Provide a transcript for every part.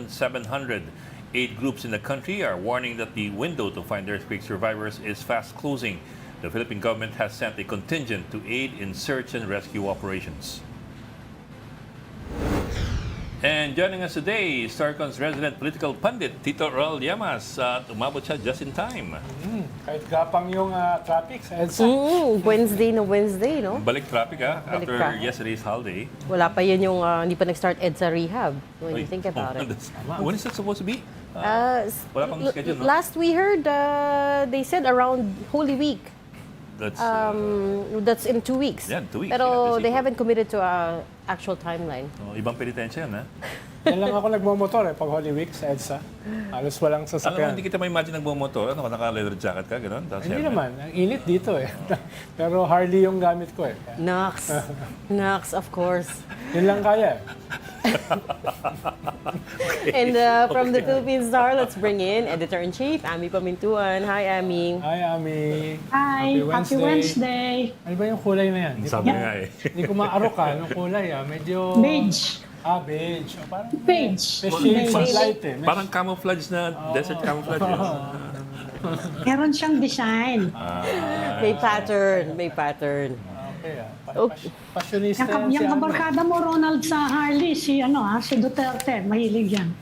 1,700. 8 groups in the country are warning that the window to find earthquake survivors is fast closing. The Philippine government has sent a contingent to aid in search and rescue operations. And joining us today, Storycon's resident political pundit, Tito Ronald Llamas. Umabot siya just in time. Kahit gapang yung traffic sa EDSA. Wednesday, no? Balik traffic Balik after traffic. yesterday's holiday. Wala pa yun yung hindi pa nag-start EDSA rehab when you think about it. When is that supposed to be? Wala pang schedule, no? Last we heard, they said around Holy Week. That's in 2 weeks. Yeah, 2 weeks. Pero they haven't committed to a actual timeline. Ibang penitensya yan, ha? Yan lang ako nagmamotor pag Holy Week sa EDSA. Halos walang Alam mo, sasakyan. hindi kita ma-imagine nagbumotor. Naka-leather jacket ka, gano'n? Hindi naman. Ang init dito Pero Harley yung gamit ko Knox. Knox, of course. Yun lang kaya And from the Philippine Star, let's bring in Editor-in-Chief, Amy Pamintuan. Hi, Amy. Hi, Ami. Hi, happy Wednesday. Ano ba yung kulay na yan? Sabi nga eh. Hindi ko maarok Anong kulay Medyo... Beige. Beige. Parang Beige. may shades of light Parang camouflage na, desert camouflage. Meron siyang design. May pattern. Okay Passionista yan si Yung Ami. kabarkada mo, Ronald, sa Harley, si Duterte, mahilig yan.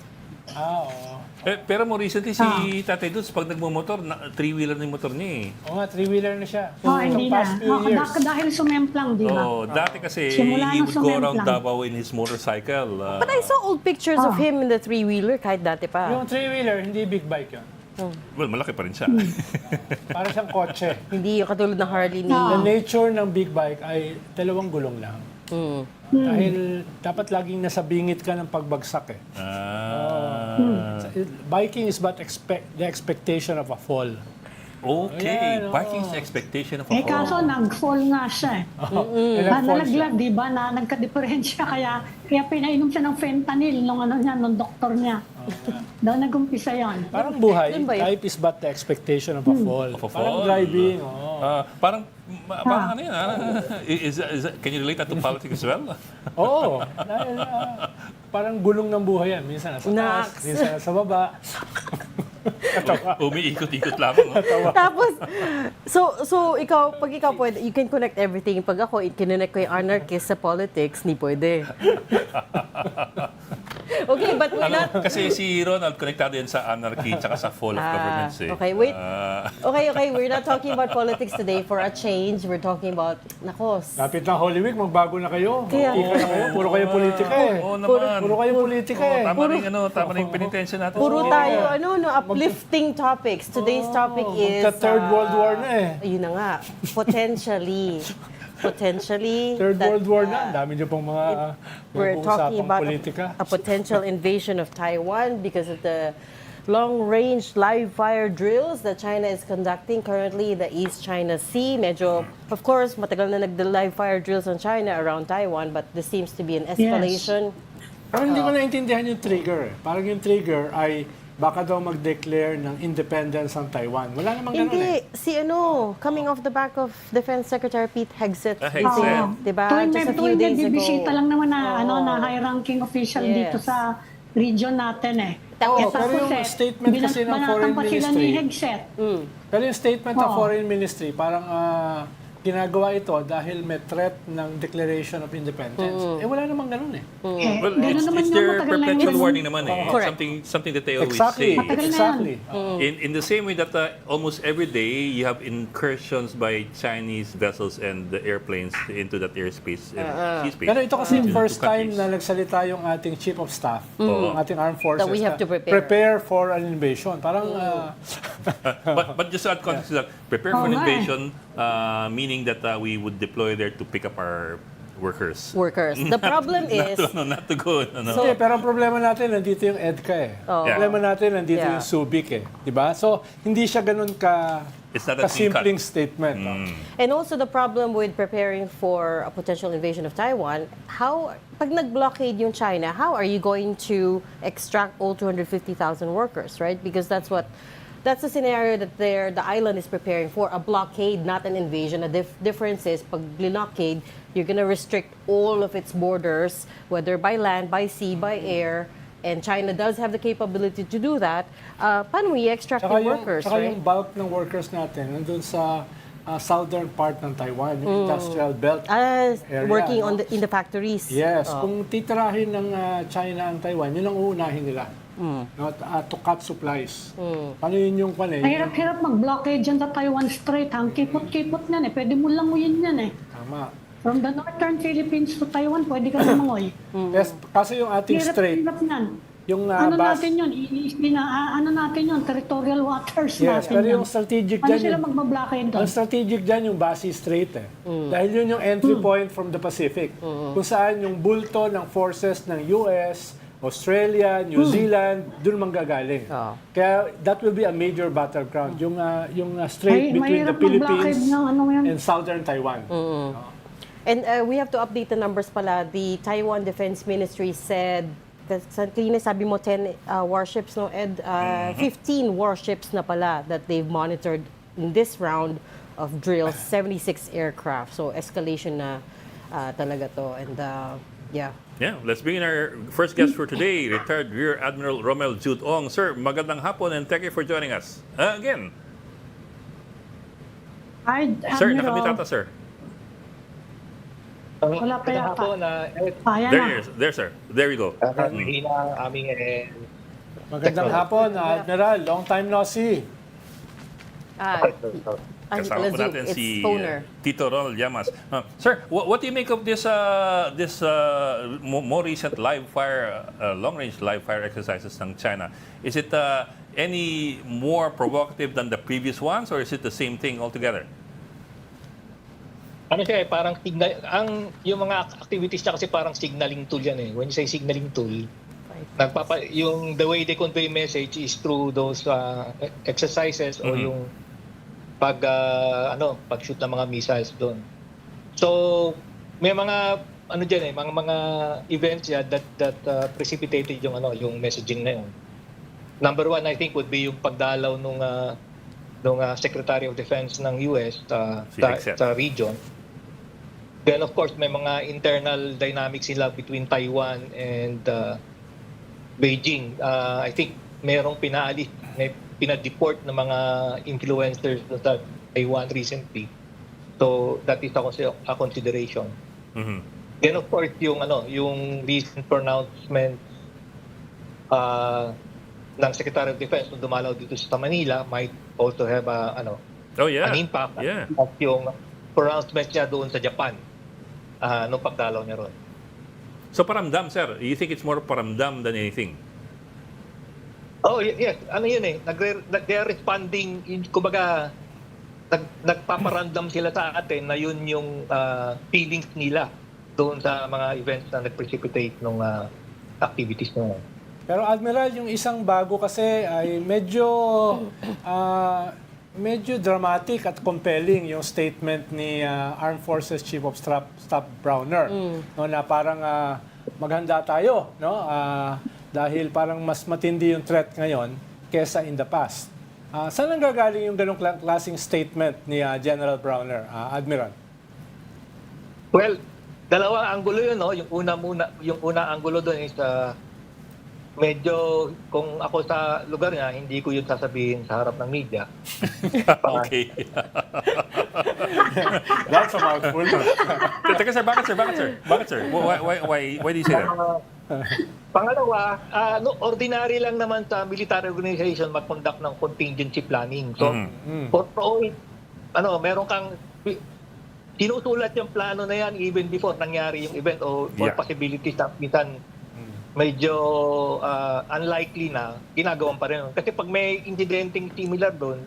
Oo. Pero mo recently, si Tatay Dudes, pag nagmumotor, 3-wheeler na yung motor niya eh. Oo nga, 3-wheeler na siya. Hindi na. Past few years. Dahil sumemplang, di ba? Dati kasi, Simula he nung would go around sumemplang. Davao in his motorcycle. But I saw old pictures of him in the 3-wheeler kahit dati pa. Yung 3-wheeler, hindi big bike yun. Well, malaki pa rin siya. Para siyang kotse. Hindi yung katulad ng Harley ni... The nature ng big bike ay 2 gulong lang. Dahil dapat laging nasa bingit ka ng pagbagsak Biking is but the expectation of a fall. Okay, Ayan, biking's expectation of a Kaso nag-fall nga siya. Nalaglag, di ba? Nagka-diferensya. Kaya pinainom siya ng fentanyl nung doktor niya. Daw nag-umpisa yan. Parang buhay, Yun ba yun? life is but the expectation of a fall. Of a Parang fall. driving. Parang ano yan? Can you relate that to politics as well? Oo. Dahil parang gulong ng buhay yan. Minsan nasa taas, Knox. minsan nasa baba. Umiikot-ikot lamang. Tapos, so pag ikaw pwede, you can connect everything. Pag ako, kinonect ko yung anarchist sa politics, ni pwede. Okay, but we're not... Kasi si Ronald, konektado yan sa anarchy tsaka sa fall of governments eh. Okay, wait. Okay, we're not talking about politics today. For a change, we're talking about, nakos. Lapit ng Holy Week, magbago na kayo. Kaya- Magtika na kayo. Puro kayo politika Oo naman. Puro kayo politika Tama na yung penitensya natin. Puro tayo, uplifting topics. Today's topic is... Third World War na Yun na nga. Potentially. Third that, World War na. Ang dami niyo pong mga we're talking usapang about politika. a potential invasion of Taiwan because of the long-range live-fire drills that China is conducting currently in the East China Sea. Medyo, of course, matagal na nag-live-fire drills on China around Taiwan, but this seems to be an escalation. Parang hindi ko naintindihan yung trigger. Parang yung trigger ay baka daw mag-declare ng independence ang Taiwan. Wala namang ganun Hindi, coming off the back of Defense Secretary Pete Hegseth. Hegseth. Diba? Just a few Tuwing days ago. bibisita lang naman na high-ranking official Yes. dito sa region natin Oo, pero yung statement kasi ng Foreign sila ni Ministry, Hegseth. pero yung statement ng Foreign Ministry, parang ginagawa ito dahil may threat ng Declaration of Independence. Wala namang ganun Well, Ganun naman it's yung their matagal na perpetual yun. warning naman eh. Correct. Something that they always Exactly. say. Matagal na Exactly. In the same way that almost every day you have incursions by Chinese vessels and the airplanes into that airspace, sea space. Pero ito kasi yung between first two time countries. na nagsalita yung ating Chief of Staff, ng ating Armed Forces, That we have to prepare. for an invasion. Parang, but just to add context to that, prepare for an invasion, meaning that we would deploy there to pick up our workers. The problem is... Not to go. No. Hindi, pero ang problema natin, nandito yung EDCA Oh. Yeah. Problema natin, nandito Yeah. yung Subic Di ba? So, hindi siya ganun It's not a simpleng clean statement. And also the problem with preparing for a potential invasion of Taiwan, pag nag-blockade yung China, how are you going to extract all 250,000 workers, right? Because that's the scenario that the island is preparing for, a blockade, not an invasion. The difference is, pag blockade, you're gonna restrict all of its borders, whether by land, by sea, by air, and China does have the capability to do that, paano i-extract Tsaka yung workers, tsaka right? yung bulk ng workers natin, nandun sa southern part ng Taiwan, yung industrial belt area. Working no? in the factories. Yes, kung titirahin ng China ang Taiwan, yun ang uunahin nila. No, to cut supplies. Paano yun yung Hirap-hirap mag-blockade dyan sa Taiwan Strait. Ang kipot-kipot niyan eh. Pwede mo languyin yan eh. Tama. From the northern Philippines to Taiwan, pwede ka lumangoy. Yes, kasi yung ating strait, Hirap niyan. yung Ano bus, natin yun? Ano natin yun? Territorial waters yes, natin pero yan. yung strategic Ano dyan, sila magbablockade doon? ang strategic dyan yung Basi Strait eh. Dahil yun yung entry point from the Pacific. Kung saan yung bulto ng forces ng US, Australia, New Zealand, dun manggagaling. Kaya that will be a major battleground. Yung strait between the mahirap Philippines mag-blockade ng ano yan. and southern Taiwan. And we have to update the numbers pala. The Taiwan Defense Ministry said, kanina sabi mo 10 warships, no, Ed? 15 warships na pala that they've monitored in this round of drills, 76 aircraft. So escalation na talaga to. And yeah. Yeah, let's bring in our first guest for today, retired Rear Admiral ROMMEL Jude Ong. Sir, magandang hapon and thank you for joining us. Again. Hi, Sir, Admiral. nakamit ata, sir. Wala pa yata. Ako na, Ayan na. There, sir. There we go. Regina, aming Magandang hapon, Admiral. Long time no see. Kasama po natin it's si Phoner. Tito Ronald Llamas. Sir, what do you make of this more recent live fire, long-range live fire exercises ng China? Is it any more provocative than the previous ones, or is it the same thing altogether? Ano siya parang signal, yung mga activities niya kasi parang signaling tool yan eh. When you say signaling tool, yung the way they convey message is through those exercises or yung pag-shoot ng mga missiles doon. So, may mga mga events yan that precipitated yung messaging na yun. Number one, I think, would be yung pagdalaw nung Secretary of Defense ng US sa region. Then, of course, may mga internal dynamics sila between Taiwan and Beijing. I think merong pinadeport ng mga influencers sa Taiwan recently. So, that is a consideration. Then, of course, yung recent pronouncement ng Secretary of Defense nung dumalaw dito sa Manila might also have an impact. Yeah. At yung pronouncement niya doon sa Japan nung pagdalaw niya ron. So paramdam, sir. You think it's more paramdam than anything? Oh, yes. Ano yun eh. They are responding, kumbaga, nagpaparandam sila sa atin na yun yung feelings nila doon sa mga events na nag-precipitate ng activities nila. Pero Admiral, yung isang bago kasi ay medyo dramatic at compelling yung statement ni Armed Forces Chief of Staff Browner, no, na parang maghanda tayo, no, dahil parang mas matindi yung threat ngayon kesa in the past. Saan ang gagaling yung ganong klaseng statement ni General Browner, Admiral? Well, dalawang anggulo yun, no? Yung una anggulo doon is medyo, kung ako sa lugar niya, hindi ko yun sasabihin sa harap ng media. Okay. That's a mouthful. Teka, sir, bakit, sir? Why do you say that? Pangalawa, ordinary lang naman sa military organization mag-conduct ng contingency planning. So, for all, meron kang sinusulat yung plano na yan even before nangyari yung event or possibilities na minsan medyo unlikely na ginagawan pa rin. Kasi pag may incidenting similar doon,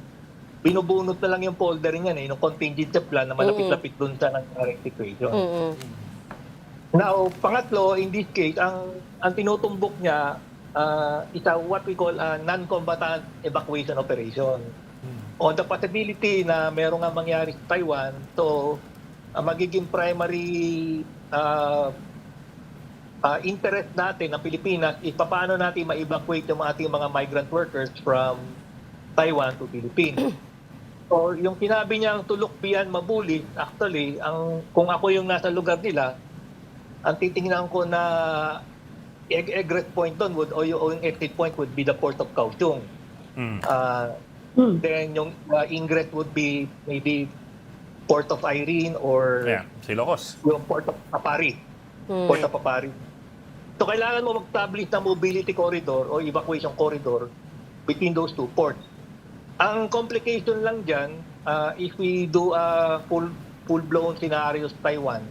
binubunot na lang yung folder niyan yung contingency plan na malapit-lapit doon sa nangyaring situation. Now, pangatlo, in this case, ang tinutumbok niya is what we call a non-combatant evacuation operation. On the possibility na meron nga mangyari sa Taiwan, so magiging primary interest natin ng Pilipinas is paano natin ma-evacuate yung ating mga migrant workers from Taiwan to Philippines. So, yung sinabi niyang tulok biyan mabuli, actually, kung ako yung nasa lugar nila, ang titingnan ko na egress point doon would, o yung exit point would be the port of Kaohsiung. Then yung ingress would be maybe Port of Irene or Si Ilocos. yung Port of Papari. Port of Papari. So kailangan mo mag-establish na mobility corridor o evacuation corridor between those two ports. Ang complication lang dyan, if we do a full-blown scenario sa Taiwan,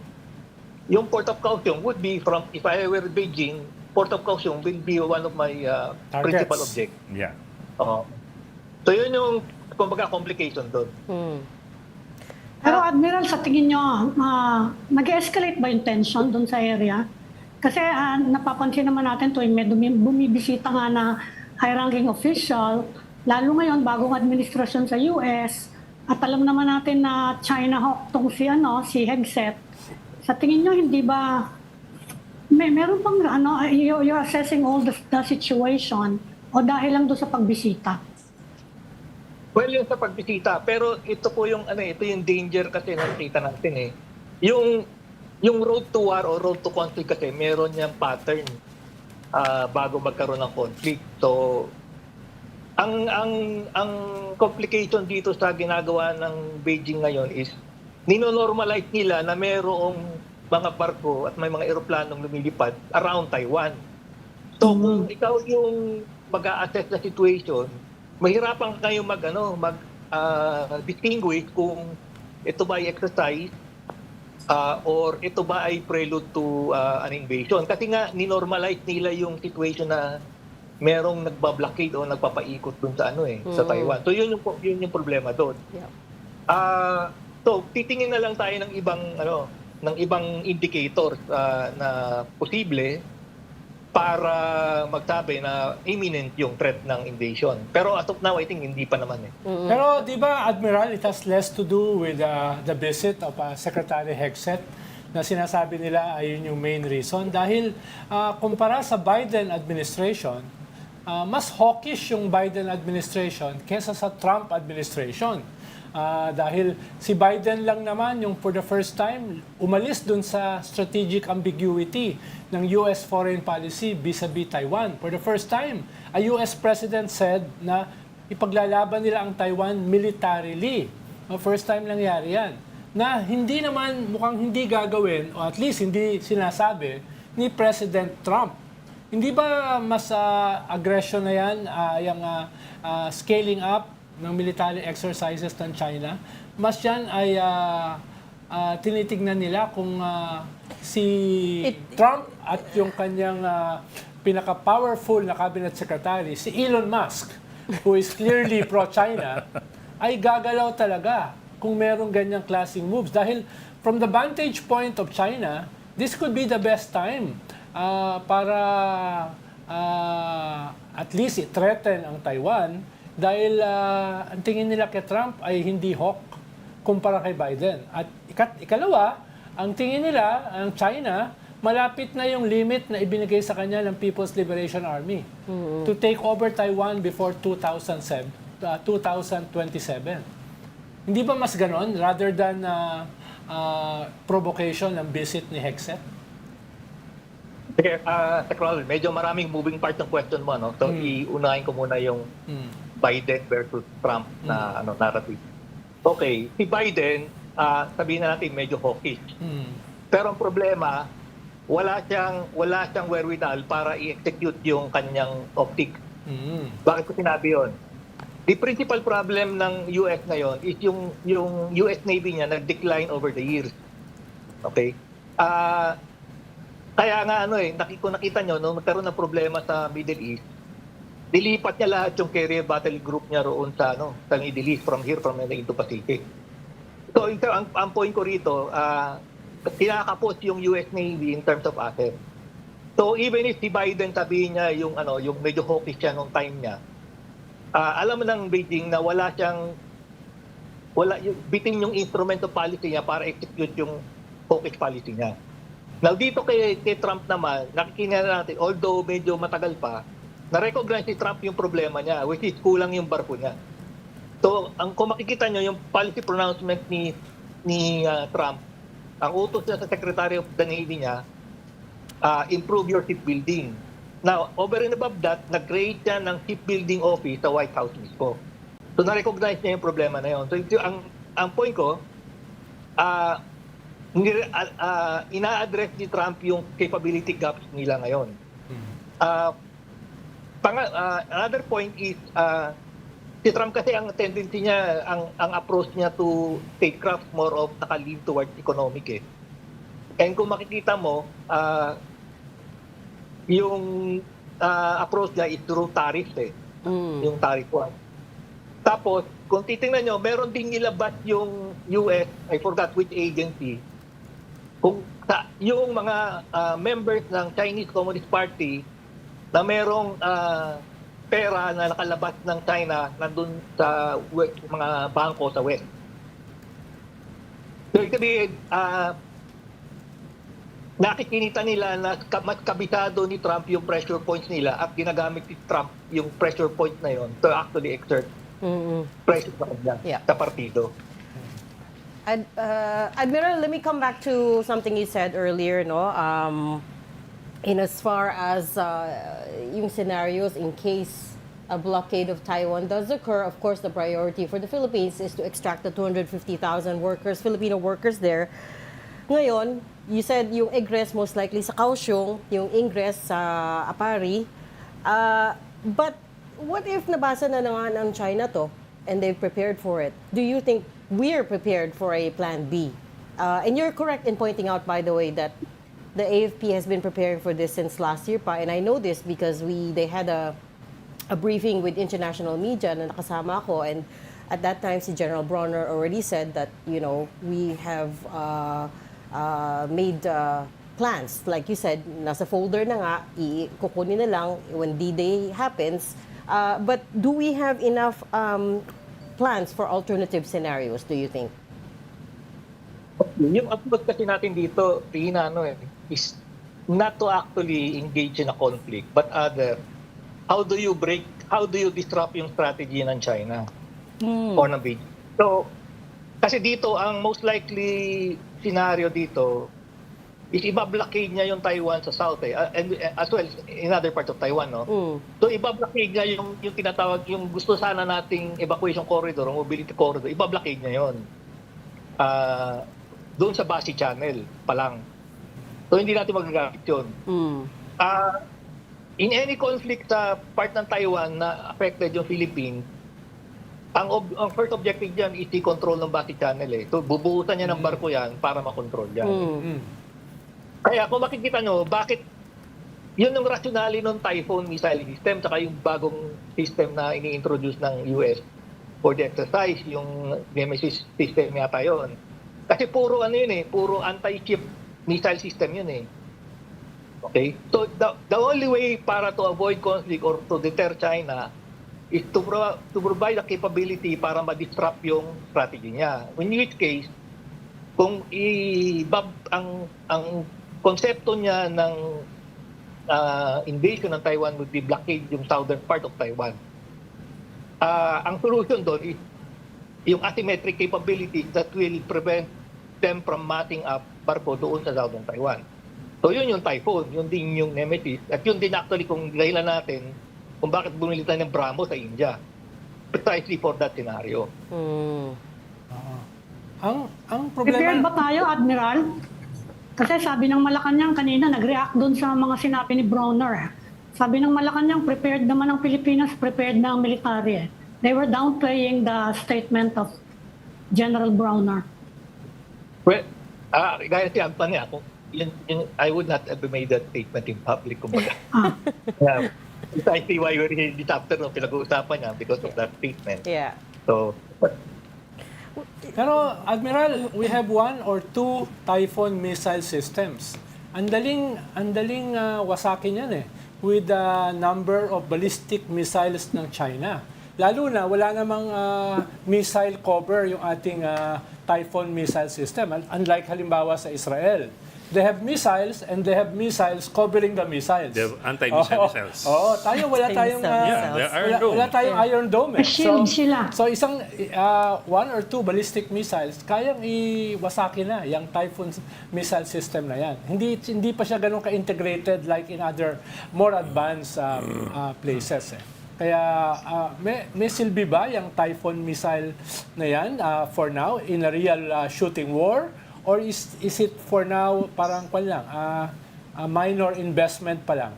yung Port of Kaohsiung would be from, if I were Beijing, Port of Kaohsiung will be one of my principal objectives. Yeah. So yun yung, kumbaga, complication doon. Pero Admiral, sa tingin nyo, nag-escalate ba yung tension doon sa area? Kasi napapansin naman natin tuwing may bumibisita nga na high-ranking official, lalo ngayon bagong administrasyon sa US, at alam naman natin na China hawk tong si Hegseth. Sa tingin nyo, hindi ba meron bang you're assessing all the situation o dahil lang doon sa pagbisita? Well, yung sa pagbisita, pero ito po yung ito yung danger kasi nakita natin yung road to war o road to conflict kasi meron niyang pattern bago magkaroon ng conflict. So ang complication dito sa ginagawa ng Beijing ngayon is nino-normalize nila na merong mga barko at may mga eroplanong lumilipad around Taiwan. So kung ikaw yung mag-a-assess na situation, mahirapan kayo distinguish kung ito ba ay exercise or ito ba ay prelude to an invasion. Kasi nga, ninormalize nila yung situation na merong nagbablockade o nagpapaikot dun sa sa Taiwan. So yun yung problema doon. So titingin na lang tayo ng ibang indicators na posible para magsabi na imminent yung threat ng invasion. Pero as of now, I think hindi pa naman Pero di ba, Admiral, it has less to do with the visit of Secretary Hegseth na sinasabi nila ayun yung main reason. Dahil kumpara sa Biden administration, mas hawkish yung Biden administration kesa sa Trump administration. Dahil si Biden lang naman yung for the first time umalis dun sa strategic ambiguity ng US foreign policy vis-a-vis Taiwan. For the first time, a US president said na ipaglalaban nila ang Taiwan militarily. First time nangyari yan. Na hindi naman, mukhang hindi gagawin, o at least hindi sinasabi, ni President Trump. Hindi ba mas aggression na yan, yung scaling up ng military exercises ng China, mas yan ay tinitignan nila kung si Trump at yung kanyang pinaka-powerful na cabinet secretary, si Elon Musk, who is clearly pro-China, ay gagalaw talaga kung merong ganyang klaseng moves. Dahil from the vantage point of China, this could be the best time para at least i-threaten ang Taiwan. Dahil ang tingin nila kay Trump ay hindi hawk kumpara kay Biden. At ikalawa, ang tingin nila, ang China, malapit na yung limit na ibinigay sa kanya ng People's Liberation Army to take over Taiwan before 2027. Hindi ba mas ganon rather than provocation ng visit ni Hegseth? Sige, Secretary, medyo maraming moving part ng question mo. So iunahin ko muna yung Biden versus Trump na narrative. Okay, si Biden, sabihin na natin medyo hawkish. Pero ang problema, wala siyang wherewithal para i-execute yung kanyang optic. Bakit ko sinabi yun? The principal problem ng US ngayon is yung US Navy niya nag-decline over the years. Okay? Kaya nga nakita nyo, nung magkaroon ng problema sa Middle East, nilipat niya lahat yung carrier battle group niya roon sa Middle East, from the Indo-Pacific. So, ang point ko rito, kinakapos yung US Navy in terms of assets. So, even if si Biden sabihin niya yung medyo hawkish siya nung time niya, alam mo ng Beijing na bitin yung instrument of policy niya para execute yung hawkish policy niya. Now, dito kay Trump naman, nakikita natin, although medyo matagal pa, na-recognize ni Trump yung problema niya, which is kulang yung barko niya. So, kung makikita nyo, yung policy pronouncement ni Trump, ang utos niya sa Secretary of the Navy niya, improve your shipbuilding. Now, over and above that, nag-create siya ng shipbuilding office sa White House mismo. So, na-recognize niya yung problema na yun. So, ang point ko, ina-address ni Trump yung capability gaps nila ngayon. Another point is, si Trump kasi ang tendency niya, ang approach niya to statecraft more of naka-lean towards economic eh. And kung makikita mo, yung approach niya is through tariffs eh. Yung tariff one. Tapos, kung titingnan nyo, meron ding nilabas yung US, I forgot which agency, kung yung mga members ng Chinese Communist Party na merong pera na nakalabas ng China nandun sa mga bangko sa West. So, ibig nakikinita nila na mas kabisado ni Trump yung pressure points nila at ginagamit ni Trump yung pressure points na yon to actually exert pressure sa kanya, sa partido. Admiral, let me come back to something you said earlier, no? In as far as yung scenarios in case a blockade of Taiwan does occur, of course, the priority for the Philippines is to extract the 250,000 workers, Filipino workers there. Ngayon, you said yung egress most likely sa Kaohsiung, yung ingress sa Apari. But what if nabasa na nga ng China to and they've prepared for it? Do you think we're prepared for a plan B? And you're correct in pointing out, by the way, that the AFP has been preparing for this since last year pa. And I know this because they had a briefing with international media na nakasama ako. And at that time, si General Bronner already said that, you know, we have made plans. Like you said, nasa folder na nga, kukunin na lang when D-Day happens. But do we have enough plans for alternative scenarios, do you think? Yung approach kasi natin dito, Regina, is not to actually engage in a conflict, but how do you disrupt yung strategy ng China or ng Beijing? So, kasi dito, ang most likely scenario dito is iba-blockade niya yung Taiwan sa south and as well in other parts of Taiwan, no? So iba-blockade niya yung tinatawag, yung gusto sana nating evacuation corridor, mobility corridor, iba-blockade niya yon. Doon sa Basi Channel pa lang. So hindi natin magagamit yun. In any conflict sa part ng Taiwan na affected yung Philippines, ang first objective dyan is i-control ng Basi Channel eh. So bubuhusan niya ng barko yan para makontrol yan. Kaya kung makikita nyo, bakit yun yung rationale ng Typhoon missile system saka yung bagong system na ini-introduce ng US for the exercise, yung Nemesis system yata yun. Kasi puro puro anti-ship missile system yun eh. Okay? So the only way para to avoid conflict or to deter China is to provide a capability para ma-disrupt yung strategy niya. In which case, kung ang konsepto niya ng invasion ng Taiwan would be blockade yung southern part of Taiwan. Ang solution doon is yung asymmetric capability that will prevent them from matching up barko doon sa southern Taiwan. So yun yung Typhoon, yun din yung Nemesis, at yun din actually kung dahilan natin kung bakit bumili tayo ng BrahMos sa India. Precisely for that scenario. Ang problema... Prepared ba tayo, Admiral? Kasi sabi ng Malacanang kanina, nag-react doon sa mga sinabi ni Bronner. Sabi ng Malacanang, prepared naman ang Pilipinas, prepared na ang military. They were downplaying the statement of General Bronner. Well, gaya siya, I would not have made that statement in public. Yeah. I see why we're here this afternoon, pinag-uusapan niya because of that statement. Yeah. So, Pero, Admiral, we have 1 or 2 Typhoon missile systems. Andaling wasakin yan with the number of ballistic missiles ng China. Lalo na, wala namang missile cover yung ating Typhoon missile system. Unlike halimbawa sa Israel. they have missiles and they have missiles covering the missiles. They have anti-missile missiles. Oo, tayo wala tayong Yeah, they're Iron Dome. wala tayong Iron Dome. May shield sila. So isang one or two ballistic missiles kayang iwasaki na yung Typhoon missile system na yan. Hindi pa siya ganun ka-integrated like in other more advanced places. Kaya may silbi ba yung Typhoon missile na yan for now in a real shooting war? Or is it for now parang a minor investment pa lang?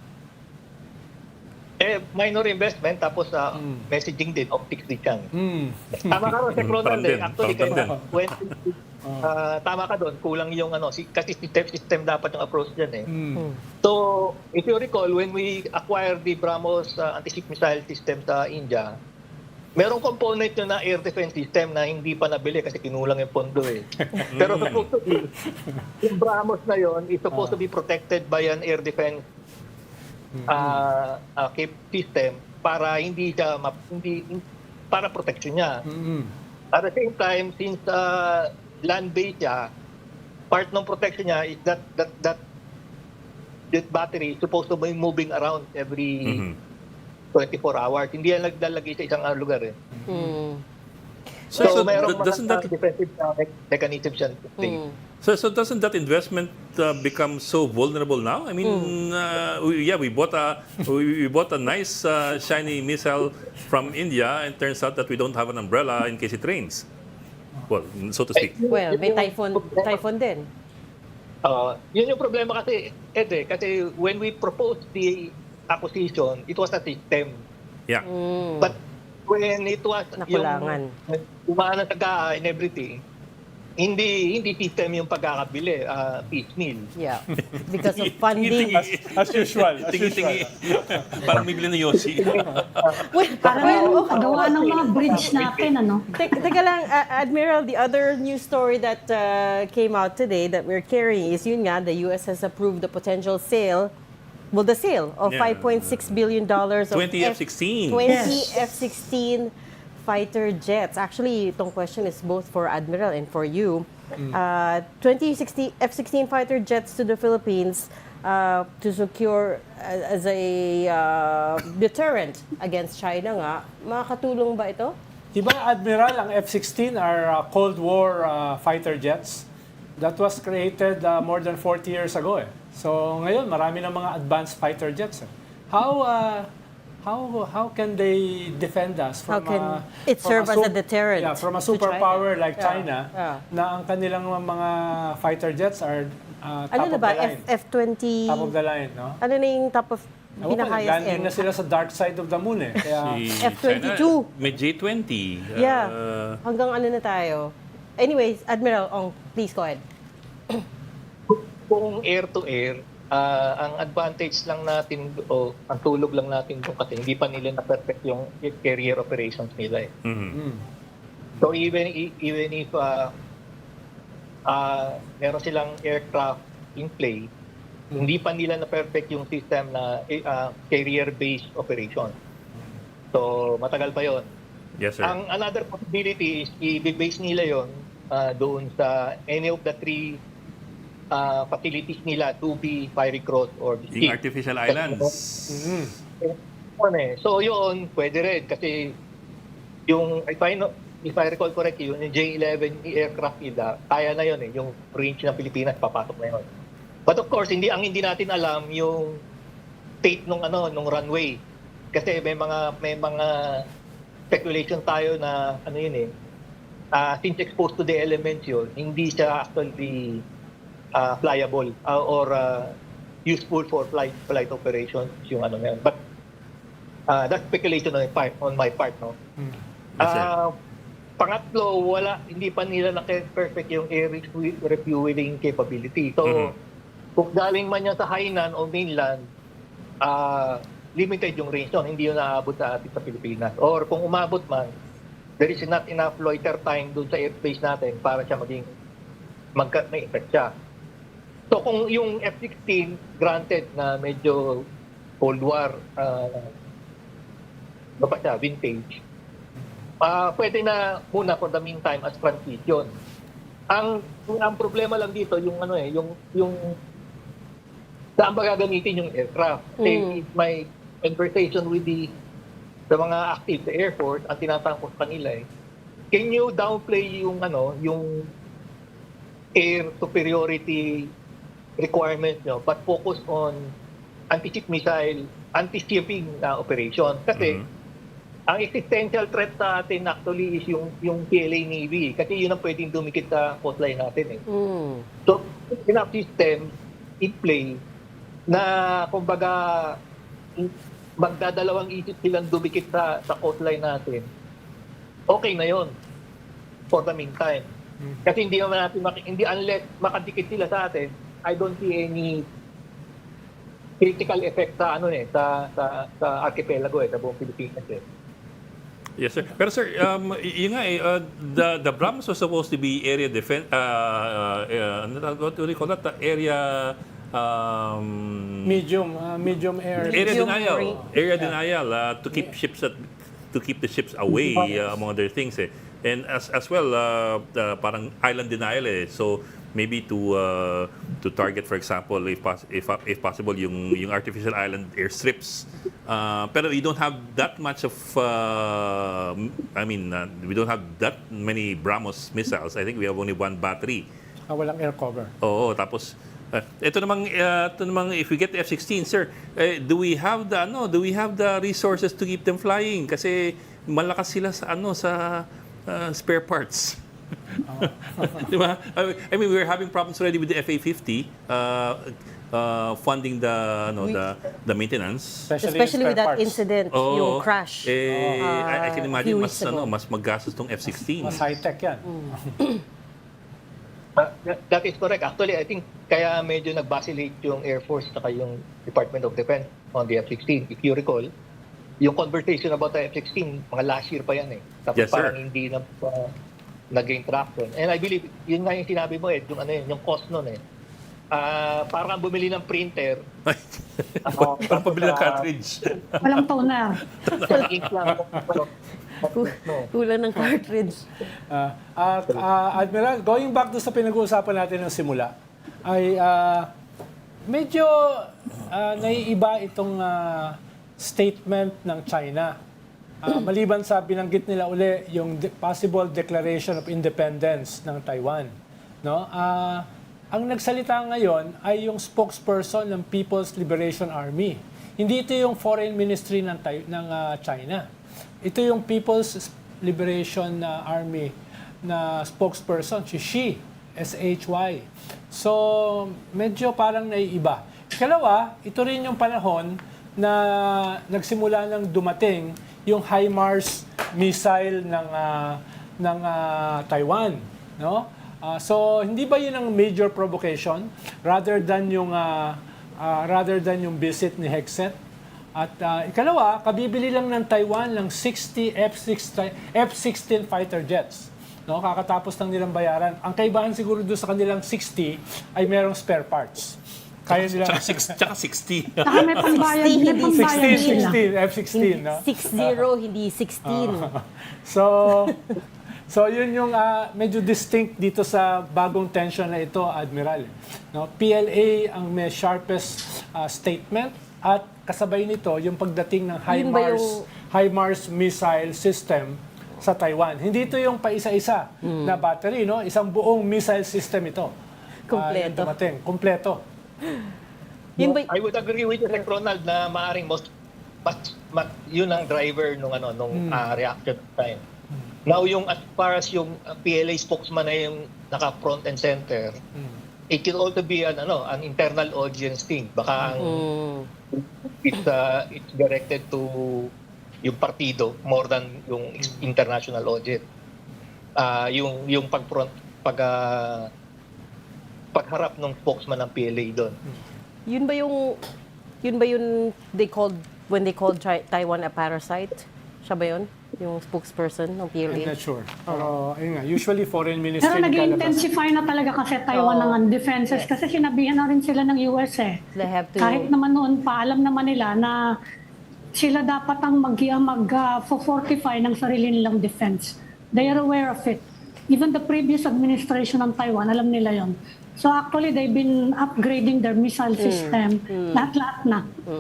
Minor investment, tapos messaging din, optics din yan. Tama ka ron, Sec. Ronald. Actually, tama ka doon, kulang yung kasi system dapat yung approach dyan eh. So, if you recall, when we acquired the BrahMos anti-ship missile system sa India, merong component yun na air defense system na hindi pa nabili kasi kinulang yung pondo eh. Pero supposed to be, yung BrahMos na yun is supposed to be protected by an air defense system para hindi siya para protection niya. At the same time, since land-based siya, part ng protection niya is that battery is supposed to be moving around every 24 hours. Hindi yan naglalagay sa isang lugar eh. So mayroong doesn't that defensive mechanism siya. So doesn't that investment become so vulnerable now? I mean, we bought a nice shiny missile from India, and turns out that we don't have an umbrella in case it rains. Well, so to speak. Well, may typhoon din. Yun yung problema kasi, kasi when we proposed the acquisition, it was a system. Yeah. But when it was Nakulangan. yung umana taga and everything, hindi system yung pagkakabili, piecemeal. Yeah. Because of funding. As usual. Tingi-tingi. Parang bibili ni Yossi. Parang gawa ng mga bridge natin, Teka lang, Admiral, the other news story that came out today that we're carrying is yun nga, the US has approved the potential sale of $5.6 billion of 20 F-16. 20 F-16 fighter jets. Actually, itong question is both for Admiral and for you. 20 F-16 fighter jets to the Philippines to secure as a deterrent against China nga. Makakatulong ba ito? Diba, Admiral, ang F-16 are Cold War fighter jets that was created more than 40 years ago eh. So ngayon, marami ng mga advanced fighter jets. How can they defend us from How can it serve as a deterrent? Yeah, from a to superpower China? like China, na ang kanilang mga fighter jets are top ano of ba? the line. F-20? Top of the line, no? Ano na yung top of pinaka-highest Landing end? na sila sa dark side of the moon eh. Kaya, F-22. May J-20. Yeah. Hanggang ano na tayo. Anyways, Admiral Ong, please go ahead. Kung air-to-air, ang advantage lang natin o ang tulog lang natin doon kasi hindi pa nila na-perfect yung carrier operations nila eh. So even if meron silang aircraft in play, hindi pa nila na-perfect yung system na carrier-based operation. So matagal pa yon. Yes, sir. Ang another possibility is i-base nila yon doon sa any of the three facilities nila, 2B, Fiery Cross, or the Yung artificial islands. So yun, pwede rin kasi yung, if I recall correctly, yung J-11 aircraft nila, kaya na yun eh, yung range ng Pilipinas, papasok na yun. But of course, hindi natin alam yung state nung runway. Kasi may mga speculation tayo na yun eh, since exposed to the elements yun, hindi siya actually flyable or useful for flight operations yung na yun. But that's speculation on my part, no? Pangatlo, hindi pa nila na-perfect yung air refueling capability. So, kung galing man yan sa Hainan o mainland, limited yung range nun, hindi yun naabot sa atin sa Pilipinas. Or kung umabot man, there is not enough loiter time dun sa airspace natin para siya may effect siya. So kung yung F-16 granted na medyo Cold War vintage, pwede na muna for the meantime as transition. Ang problema lang dito yung yung saan ba gagamitin yung aircraft. Kasi my conversation with the mga active sa Air Force, ang tinatangkot pa nila can you downplay yung yung air superiority requirement nyo but focus on anti-ship missile, anti-shipping na operation. Kasi ang existential threat sa atin actually is yung PLA Navy kasi yun ang pwedeng dumikit sa coastline natin So, enough system in play na kumbaga magdadalawang isip silang dumikit sa coastline natin. Okay na yon for the meantime. Kasi hindi naman natin hindi unless makadikit sila sa atin, I don't see any critical effect sa sa archipelago sa buong Pilipinas Yes, sir. Pero sir, yun nga the BRAMS was supposed to be area defense, what do you call that? Area, medium air. area denial. Marine. Area denial to keep to keep the ships away, among other things. And as well, parang island denial. So maybe to target, for example, if possible, yung artificial island airstrips. Pero we don't have that much of, we don't have that many BrahMos missiles. I think we have only one battery. Walang air cover. Oo, tapos ito namang if we get the F-16, sir, do we have the resources to keep them flying? Kasi malakas sila sa spare parts. Di ba? I mean, we're having problems already with the FA-50 funding the maintenance. Especially with that parts. incident, yung crash. I can imagine few mas weeks ago. mas maggastos tong F-16. Mas high-tech yan. That is correct. Actually, I think kaya medyo nag-vacillate yung Air Force at yung Department of Defense on the F-16. If you recall, yung conversation about the F-16, mga last year pa yan Tapos Yes, sir. parang hindi na nag-gain traction. And I believe, yun nga yung sinabi mo yung cost nun parang bumili ng printer. Parang pabili ng cartridge. Walang toner. Ink lang. Kulang ng cartridge. Admiral, going back to sa pinag-uusapan natin ng simula, ay medyo naiiba itong statement ng China. Maliban sa binanggit nila uli yung possible declaration of independence ng Taiwan. No? Ang nagsalita ngayon ay yung spokesperson ng People's Liberation Army. Hindi ito yung Foreign Ministry ng China. Ito yung People's Liberation Army na spokesperson, si S-H-Y. So, medyo parang naiiba. Ikalawa, ito rin yung panahon na nagsimula nang dumating yung HIMARS missile ng Taiwan, no? So hindi ba 'yun ang major provocation rather than yung visit ni Hegseth? At ikalawa, kabibili lang ng Taiwan ng 60 F-16 fighter jets. No, kakatapos ng nilang bayaran. Ang kaibahan siguro doon sa kanilang 60 ay merong spare parts. Kaya nila Tsaka 60. Saka may pambayad, may pambayad sila. 16, no? 60, hindi 16. So yun yung medyo distinct dito sa bagong tension na ito, Admiral. No, PLA ang may sharpest statement at kasabay nito yung pagdating ng Yun ba yung- HIMARS missile system sa Taiwan. Hindi ito yung paisa-isa na battery, no? Isang buong missile system ito. Kompleto. Yung dumating. Kompleto. Yun ba, I would agree with you, Ronald, na maaaring yun ang driver nung reaction time. Now, yung as far as yung PLA spokesman na yung naka-front and center, it can also be an internal audience thing. Baka it's directed to yung partido more than yung international audience. Yung pagharap ng spokesman ng PLA doon. yun ba yung when they called Taiwan a parasite? Siya ba yun? Yung spokesperson ng I'm PLA? not sure. Pero ayun nga, usually foreign ministry Pero naglalabas. nag-intensify na talaga kasi Taiwan ng defenses kasi sinabihan na rin sila ng US They have to... Kahit naman noon pa, alam naman nila na sila dapat ang mag-fortify ng sarili nilang defense. They are aware of it. Even the previous administration ng Taiwan, alam nila yon. So actually, they've been upgrading their missile system. Lahat-lahat na.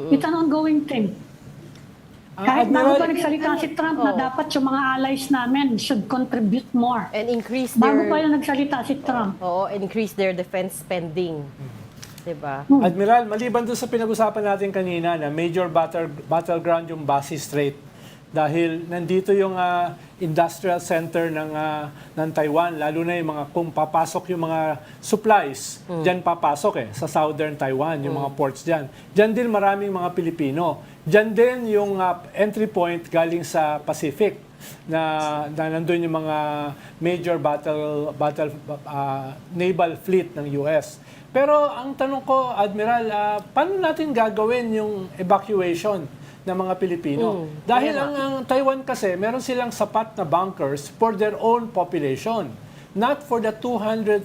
It's an ongoing thing. Kahit bago pa nagsalita si Trump na dapat yung mga allies namin should contribute more. And increase Bago their... pa yung nagsalita si Trump. Oo, increase their defense spending. Diba? Admiral, maliban doon sa pinag-usapan natin kanina na major battleground yung Basi Strait dahil nandito yung industrial center ng Taiwan, lalo na yung mga kung papasok yung mga supplies, diyan papasok sa southern Taiwan, yung mga ports diyan. Diyan din maraming mga Pilipino. Diyan din yung entry point galing sa Pacific na nandun yung mga major naval fleet ng US. Pero ang tanong ko, Admiral, paano natin gagawin yung evacuation ng mga Pilipino? Dahil ang Taiwan kasi, meron silang sapat na bunkers for their own population, not for the 250,000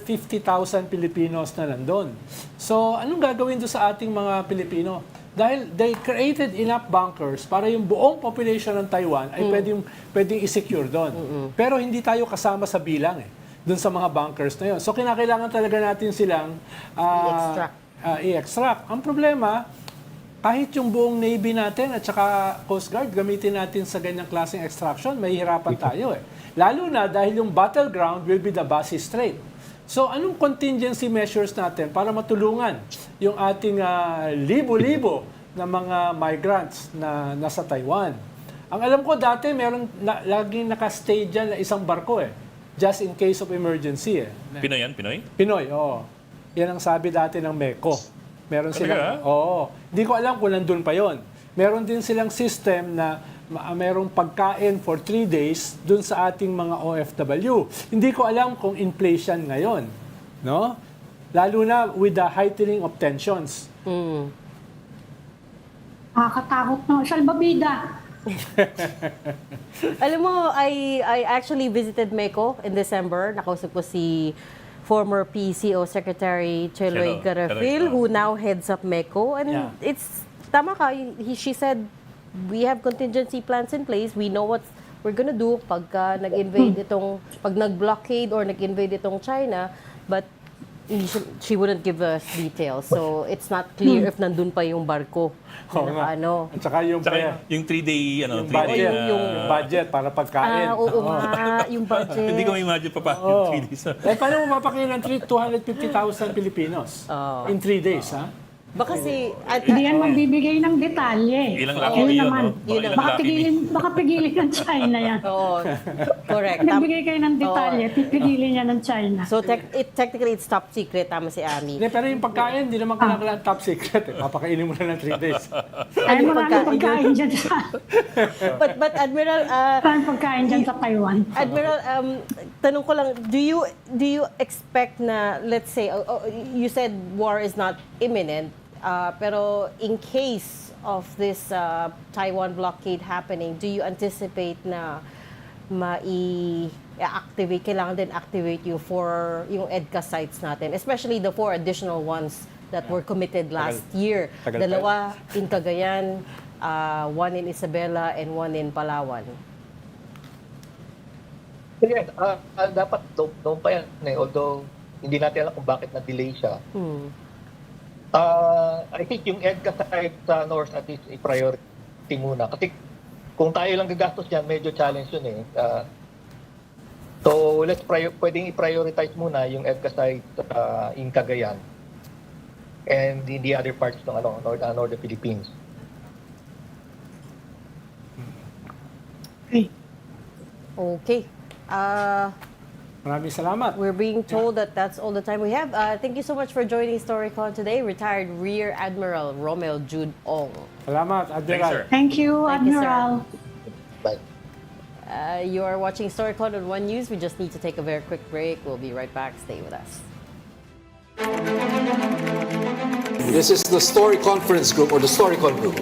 Filipinos na nandun. So, anong gagawin doon sa ating mga Pilipino? Dahil they created enough bunkers para yung buong population ng Taiwan ay pwedeng i-secure doon. Pero hindi tayo kasama sa bilang doon sa mga bunkers na yun. So, kinakailangan talaga natin silang i-extract. Ang problema, kahit yung buong Navy natin at saka Coast Guard, gamitin natin sa ganyang klaseng extraction, mahihirapan tayo Lalo na dahil yung battleground will be the Basi Strait. So, anong contingency measures natin para matulungan yung ating libo-libo na mga migrants na nasa Taiwan? Ang alam ko dati, meron laging nakastay dyan na isang barko just in case of emergency Pinoy yan? Pinoy? Pinoy, oo. Yan ang sabi dati ng MECO. Meron silang, Talaga? oo. Hindi ko alam kung nandun pa yon. Meron din silang system na merong pagkain for 3 days dun sa ating mga OFW. Hindi ko alam kung inflation ngayon, no? Lalo na with the heightening of tensions. Nakakatakot na. Salbabida. Alam mo, I actually visited Meco in December. Nakausap ko si former PCO Secretary Cheloy Garafil, who now heads up Meco. And it's, tama ka, she said, we have contingency plans in place. We know what we're gonna do pagka nag-invade pag nag-blockade or nag-invade itong China. But she wouldn't give us details. So, it's not clear if nandun pa yung barko. At saka yung 3-day, yung three-day, budget, yung budget para pagkain. Oo nga, yung budget. Hindi ko ma-imagine pa yung 3 days. Paano mo mapakain ng 250,000 Pilipinos in 3 days, ha? Baka si... Hindi yan magbibigay ng detalye. Ilang laki Yun yun, naman. no? Baka pigilin ng China yan. Oo, correct. Nagbigay kayo ng detalye, pipigilin niya ng China. So, technically, it's top secret. Tama si Amy. Pero yung pagkain, hindi naman kailangan top secret. Papakainin mo na ng 3 days. Ay, maraming pagkain dyan sa... But Admiral... Maraming pagkain dyan sa Taiwan. Admiral, tanong ko lang, do you expect na, let's say, you said war is not imminent, pero in case of this Taiwan blockade happening, do you anticipate na mai-activate, kailangan din activate yung EDCA sites natin, especially the 4 additional ones that were committed last year. Dalawa in Cagayan, 1 in Isabela, and 1 in Palawan. Yes, dapat doon pa yan. Although, hindi natin alam kung bakit na-delay siya. I think yung EDCA site sa North at least i-priority muna. Kasi kung tayo lang gagastos yan, medyo challenge yun So, pwedeng i-prioritize muna yung EDCA site in Cagayan and in the other parts ng Northern Philippines. Okay. Maraming salamat. We're being told that that's all the time we have. Thank you so much for joining Storycon today, retired Rear Admiral ROMMEL JUDE ONG. Salamat, Admiral. Thank you, Thank you, sir. Admiral. Bye. You are watching Storycon on One News. We just need to take a very quick break. We'll be right back. Stay with us. This is the Story Conference Group or the Storycon Group.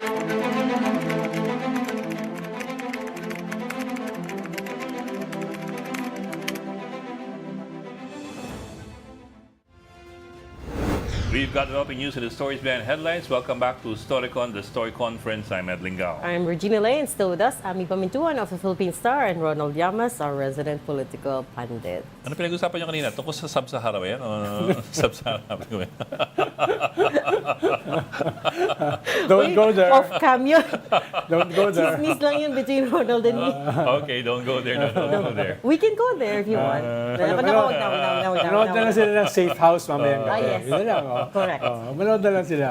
We've got developing news in the stories behind headlines. Welcome back to Storycon, the Story Conference. I'm Ed Lingao. I'm Regina and still with us, Amy Pamintuan of the Philippine Star and Ronald Llamas, our resident political pundit. Ano pinag-usapan niyo kanina? Tungkol sa Sub-Sahara ba yan? O Sub-Sahara ba yan? Don't go there. Off-cam yun. Don't go there. Chismis lang yun between Ronald and me. Okay, don't go there. Don't go there. We can go there if you want. Manood na lang sila ng safe house mamayang gabi. yes. Yun na lang. Correct. Manood na lang sila.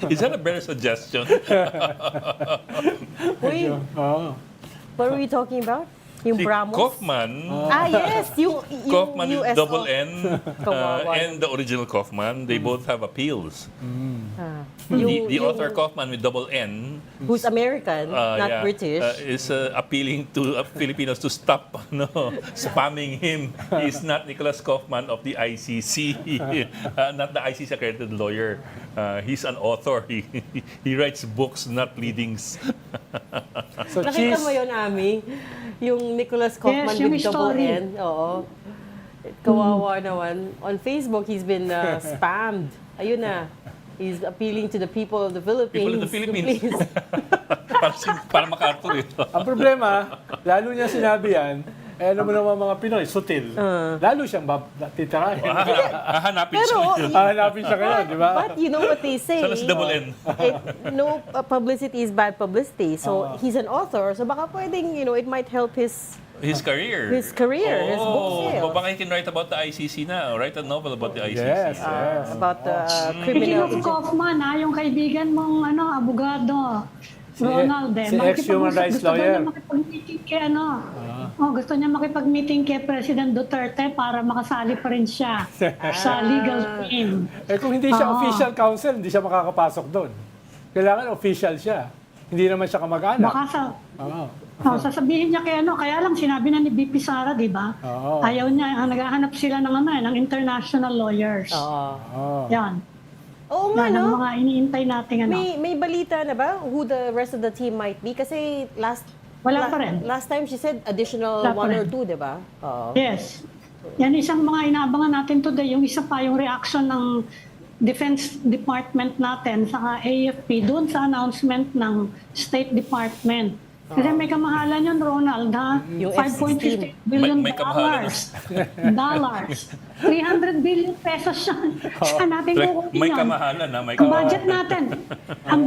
Is that a better suggestion? Uy, Oo. what were we talking about? Yung Si Brahmos? Kaufman, Yes, yung Kaufman is USO. double N, Kawawa. and the original Kaufman, they both have appeals. Ah. The author Kaufman with double N, Who's American, not yeah, British. is appealing to Filipinos to stop spamming him. He's not Nicholas Kaufman of the ICC, not the ICC accredited lawyer. He's an author. He writes books, not pleadings. So, Nakita cheese. mo yun, Ami? Yung Nicholas Kaufman yung with double story. N. Oo. Kawawa naman. On Facebook, he's been spammed. Ayun na. He's appealing to the people of the Philippines. People of the Philippines. Please. para MacArthur ito. Ang problema, lalo niya sinabi yan, alam mo naman mga Pinoy, sutil. Lalo siyang titirahin. Hahanapin Pero, siya. Hahanapin siya kaya, di ba? but you know what they say. Sana si double N. No publicity is bad publicity. So, he's an author. So, baka pwedeng, it might help his His career, his book sales. Baka he can write about the ICC na. Write a novel about the ICC. Yes, yes. About the Speaking criminal... of Kaufman, yung kaibigan mong abogado, Ronald, si ex-human rights lawyer. Makipag-meeting kay gusto niya makipag-meeting kay President Duterte para makasali pa rin siya sa legal team. Kung hindi siya official counsel, hindi siya makakapasok doon. Kailangan official siya. Hindi naman siya kamag-anak. Baka Oo. sasabihin niya kay kaya lang sinabi na ni BP Sara, di ba? Oo. Ayaw niya, naghahanap sila ng international lawyers. Oo. Yan. Oo nga, Yan ang no? mga iniintay natin May balita na ba who the rest of the team might be? Kasi Wala pa rin. last time she said additional Wala pa one or rin. two, di ba? Oo. Yes. Yan isang mga inaabangan natin today. Yung isa pa, yung reaction ng Defense Department natin sa AFP doon sa announcement ng State Department. Kasi may kamahalan yun, Ronald, ha? Yung $5.50 billion May kamahalan dollars. 300 billion pesos siya natin kukunin May yun. kamahalan na. May Ang kamahalan.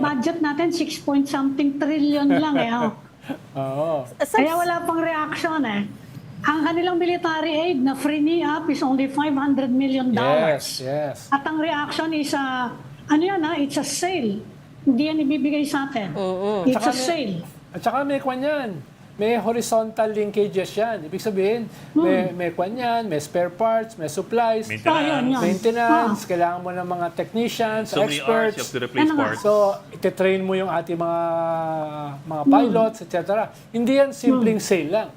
budget natin, 6 point something trillion lang Oo. Kaya wala pang reaction Ang kanilang military aid na free up is only $500 million. Yes, yes. At ang reaction is, it's a sale. Hindi yan ibibigay sa atin. It's a sale. At saka may kwan yan. May horizontal linkages yan. Ibig sabihin, may kwan yan, may spare parts, may supplies, maintenance, kailangan mo ng mga technicians, So many hours experts. you have to replace parts. So, ititrain mo yung ating mga pilots, etc. Hindi yan simpleng sale lang.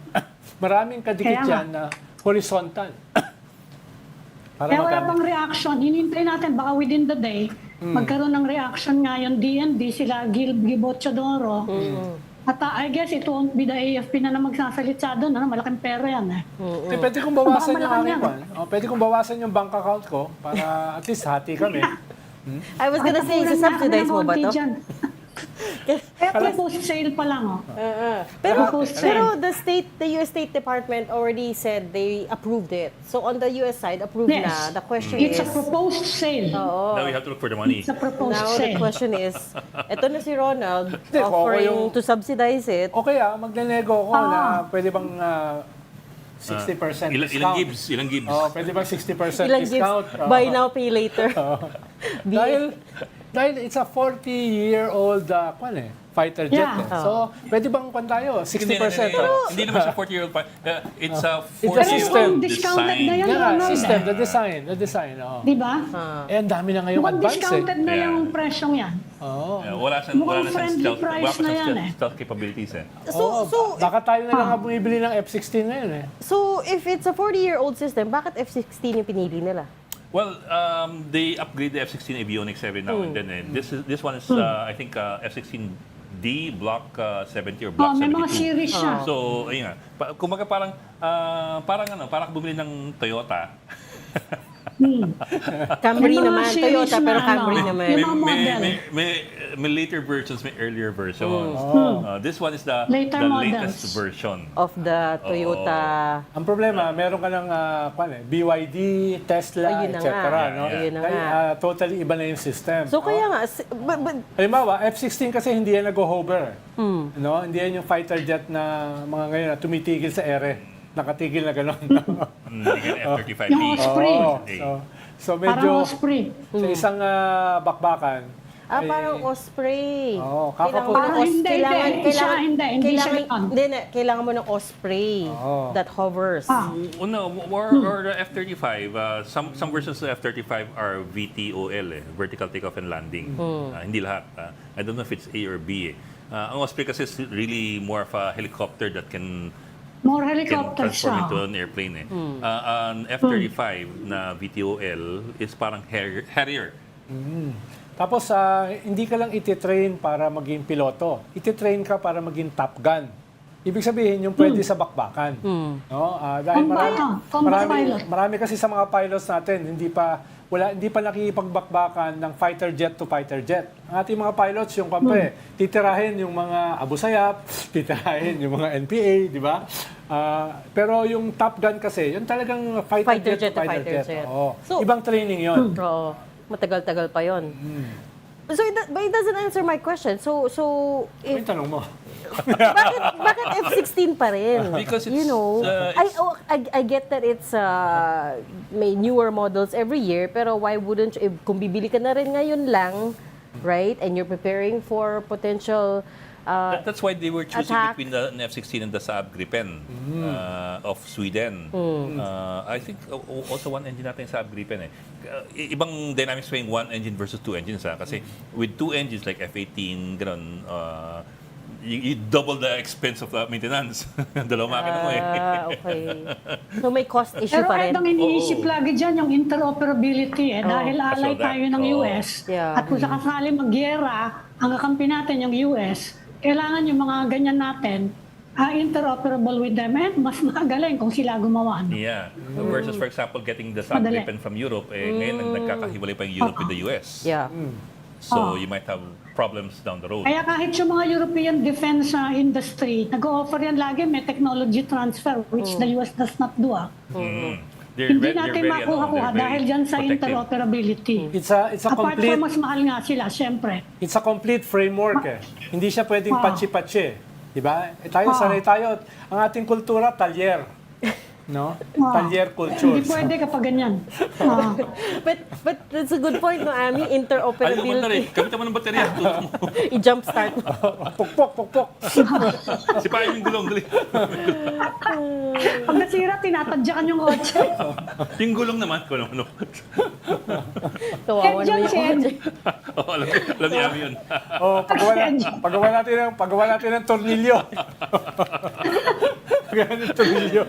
Maraming kadikit Kaya yan na horizontal. Para Kaya wala magkano. pang reaction. Hinintay natin, baka within the day, magkaroon ng reaction nga yung DND, sila Gil Gibochadoro. At I guess it won't be the AFP na magsasalita doon. Malaking pera yan Pwede kong bawasan Baka yung malaman aking yan. kwan. Pwede kong bawasan yung bank account ko para at least hati kami. I was gonna say, subsidize mo ba to? Kaya proposed sale pa lang Pero Proposed the US State Department already said they approved it. So on the US side, approved Yes. na. The question It's is... a proposed sale. Now we have to look for the money. It's a proposed Now the sale. question is, eto na si Ronald Hindi, kung ako offering yung- to subsidize it. O kaya, magnenego ko na pwede bang 60% Ilang discount. gives? Ilang gives? Oh, pwede bang 60% Ilang gives, discount? buy now, pay later. Dahil it's a 40-year-old fighter jet. Yeah. So, pwede bang kwan tayo? 60%? Hindi naman siya 40-year-old pa. It's a It's a system. 40-year-old Discounted na design. yan. Yeah, Ronald, system, the design. Oh. Di ba? Ang dami na ngayong Mukhang advance discounted na Yeah. yung presyong yan. Oh. Wala siyang Mukhang friendly stealth, price wala pa na siyang yan stealth capabilities So Baka tayo na lang ang bumibili ng F-16 ngayon So if it's a 40-year-old system, bakit F-16 yung pinili nila? Well, they upgrade the F-16 avionics every now and then. This one is, I think, F-16 D, Block 70 or Block may 72. mga series siya. So, ayun nga. Kumaga parang bumili ng Toyota. Camry May mga naman, series Toyota, pero na Camry ano, naman. yung mga model. May later versions, may earlier versions. This one is the Later latest models. version. Of the Toyota. Ang problema, meron ka ng BYD, Tesla, Ayun na etc. nga. No? Ayun na Kaya, nga. totally iba na yung system. So kaya nga, Halimbawa, F-16 kasi hindi yan nag-hover. No? Hindi yan yung fighter jet na mga ngayon na tumitigil sa ere. Nakatigil na gano'n. F-35B. Yung Osprey. So Parang medyo Osprey. sa isang bakbakan. ay- parang Osprey. Oo, Kailangan mo kakapun- ng Hindi, hindi siya ganon. kailangan mo ng Osprey that hovers. No, or the F-35. Some versions of F-35 are VTOL, vertical takeoff and landing. Hindi lahat. I don't know if it's A or B. Ang Osprey kasi is really more of a helicopter that can More can helicopter transform siya. into an airplane. An F-35 na VTOL is parang Harrier. Tapos, hindi ka lang ititrain para maging piloto. Ititrain ka para maging Top Gun. Ibig sabihin, yung pwede sa bakbakan. No? Dahil Combat pilot. marami kasi sa mga pilots natin, hindi pa nakikipagbakbakan ng fighter jet to fighter jet. Ang ating mga pilots, yung titirahin yung mga Abu Sayyaf, titirahin yung mga NPA, di ba? Pero yung Top Gun kasi, yun talagang fighter jet to fighter jet. Oo. So- Ibang training yun. Oo. Matagal-tagal pa yon. So, but it doesn't answer my question. So Yung if, tanong mo. bakit F-16 pa rin? Because you it's, know, I get that it's may newer models every year, pero why wouldn't you, kung bibili ka na rin ngayon lang, right? And you're preparing for potential That's why they were choosing attack. between the F-16 and the Saab Gripen of Sweden. I think also one engine natin yung Saab Gripen. Ibang dynamics pa yung one engine versus two engines. Kasi with two engines like F-18, ganun, you double the expense of the maintenance. Dalawang makina mo okay. So may cost issue Pero pa rin. kahit ang iniisip lagi dyan, yung interoperability. Dahil alay So that- tayo ng US. Yeah. At kung sakasali magyera, ang kakampi natin yung US, kailangan yung mga ganyan natin interoperable with them. And mas magaling kung sila gumawa. No? Yeah. Versus, for example, getting the Saab Madali. Gripen from Europe, ngayon nagkakahiwalay pa yung Europe with the US. Yeah. So you might have problems down the road. Kaya kahit yung mga European defense industry, nag-offer yan lagi, may technology transfer, which the US does not do. Hindi natin makuha-kuha dahil dyan sa interoperability. It's a Apart complete from mas mahal nga sila, syempre. It's a complete framework Hindi siya pwedeng patsi-patsi. Diba? Sanay tayo. Ang ating kultura, talyer. No? Talyer culture. Hindi pwede kapag ganyan. But that's a good point, no, Amy? Ayaw mo na rin. Interoperability. Gamitan mo ng baterya. I-jumpstart mo. Pukpok. Sipain yung gulong. Dali. Pag nasira, tinatadyakan yung kotse. Yung gulong naman. Kawawa Dyan, naman yung Shed. Alam niya yun. Pagawa natin ng tornilyo. Pagawa ng tornilyo.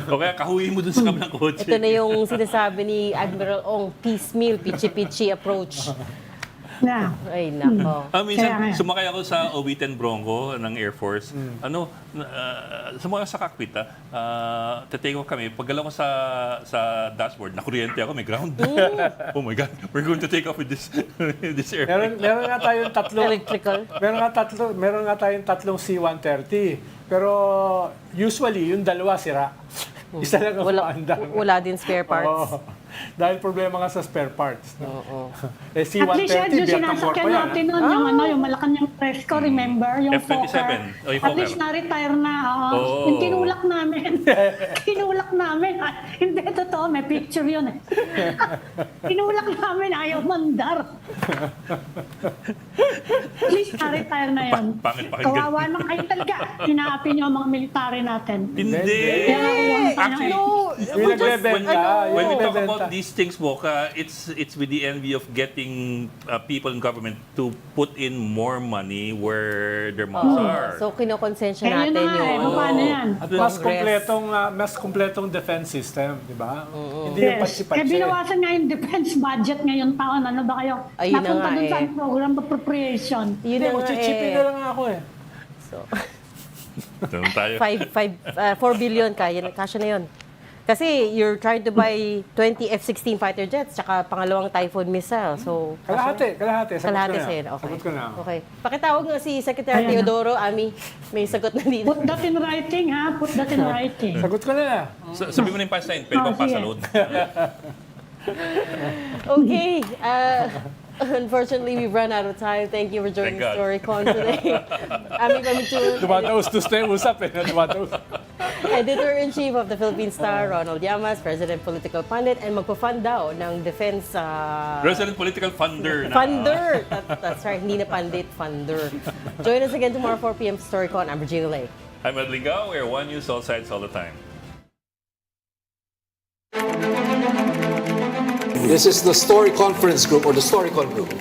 O kaya kahuyin mo dun sa kabilang kotse. Ito na yung sinasabi ni Admiral Ong, piecemeal, pichi-pichi approach. Na. Ay, nako. Minsan, Kaya nga. sumakay ako sa OB-10 Bronco ng Air Force. Sumakay sa cockpit, take off kami. Paggalaw ko sa dashboard, nakuryente ako, may ground. Oh my God, we're going to take off with this airplane. Meron nga tayong tatlong Electrical. meron nga tayong tatlong C-130. Pero usually yung dalawa sira. Isa lang ang paandar. Wala din spare parts. Oo. Dahil problema nga sa spare parts. No? At least C-130, yung Vietnam War pa sinasakyan yan. natin nun, yung Malacanang Fresco, remember? Yung F-27. Fokker. Oh, yung At Fokker. least na-retire na. Oo. Yung tinulak namin. Tinulak namin. Hindi, totoo. May picture yun eh. Tinulak namin. Ayaw mandar. At least na-retire na yun. Pangit pakinggan. Kawawa naman kayo talaga. Inaapi niyo ang mga military natin. Hindi! Kaya nakuha pa ng Actually, No, Yung nagbebenta, When we yung talk nagbebenta. about these things, Mocha, it's with the envy of getting people in government to put in more money where their mouths are. So, kinokonsensya Eh, yun natin na nga, yung... paano yan? At Congress. mas kumpletong defense system, di ba? Hindi yung Yes. patsi-patsi. Eh, binawasan nga yung defense budget ngayong taon. Ano ba kayo? Ayun na Napunta nga dun sa eh. program appropriation. Yun Hindi, na nga magchichipin na lang ako eh. So, Ganun tayo. 4 billion, kasya na yun. Kasi you're trying to buy 20 F-16 fighter jets, tsaka pangalawang Typhoon missile. So, Kalahati. Sagot kalahati ko na. sa'yo. Okay. Sagot ko na. Okay. Pakitawag nga si Secretary Ayan. Teodoro, Ami. May sagot na dito. Put that in writing, ha? Put that in writing. Sagot ko na. Sabi mo na yung punchline, pwede bang sige. pasalood? Okay. Unfortunately, we've run out of time. Thank you for joining Thank God. Storycon today. Amy Pamintuan, Dumadaos-dos na yung usap eh. Dumadaos. Editor-in-Chief of the Philippine Star, Ronald Llamas, President Political Pundit, and magpa-fund daw ng defense Resident political funder na. funder. That's right, hindi na pandit, funder. Join us again tomorrow 4 p.m. Storycon. I'm Regina Lake. I'm at Lingao. We're One News, all sides, all the time. This is the Story Conference Group or the Storycon Group.